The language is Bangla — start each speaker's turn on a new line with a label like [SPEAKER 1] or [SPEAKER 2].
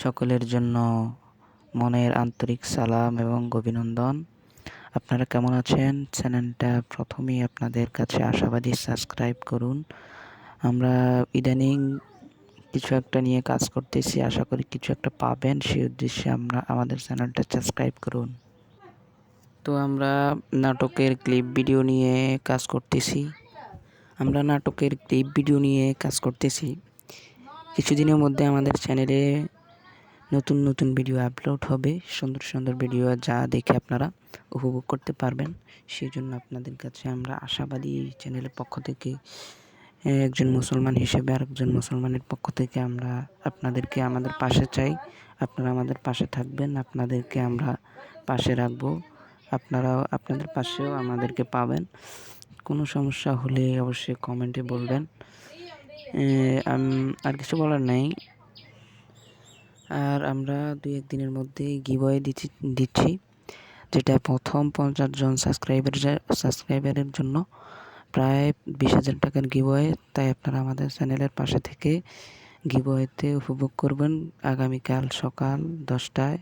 [SPEAKER 1] সকলের জন্য মনের আন্তরিক সালাম এবং অভিনন্দন। আপনারা কেমন আছেন? চ্যানেলটা প্রথমেই আপনাদের কাছে আশাবাদী সাবস্ক্রাইব করুন। আমরা ইদানিং কিছু একটা নিয়ে কাজ করতেছি, আশা করি কিছু একটা পাবেন। সেই উদ্দেশ্যে আমাদের চ্যানেলটা সাবস্ক্রাইব করুন। তো আমরা নাটকের ক্লিপ ভিডিও নিয়ে কাজ করতেছি। কিছুদিনের মধ্যে আমাদের চ্যানেলে নতুন ভিডিও আপলোড হবে, সুন্দর সুন্দর ভিডিও, যা দেখে আপনারা উপভোগ করতে পারবেন। সেই জন্য আপনাদের কাছে আমরা আশাবাদী। চ্যানেলের পক্ষ থেকে একজন মুসলমান হিসেবে আরেকজন মুসলমানের পক্ষ থেকে আমরা আপনাদেরকে আমাদের পাশে চাই। আপনারা আমাদের পাশে থাকবেন, আপনাদেরকে আমরা পাশে রাখবো। আপনারাও আপনাদের পাশেও আমাদেরকে পাবেন। কোনো সমস্যা হলে অবশ্যই কমেন্টে বলবেন। আর কিছু বলার নাই। আর আমরা 2-1 দিনের মধ্যেই গিভঅ্যাওয়ে দিচ্ছি, যেটা প্রথম 50 জন সাবস্ক্রাইবারের জন্য প্রায় 20,000 টাকার গিভঅ্যাওয়ে। তাই আপনারা আমাদের চ্যানেলের পাশে থেকে গিভঅ্যাওয়েতে উপভোগ করবেন। আগামীকাল সকাল 10টায়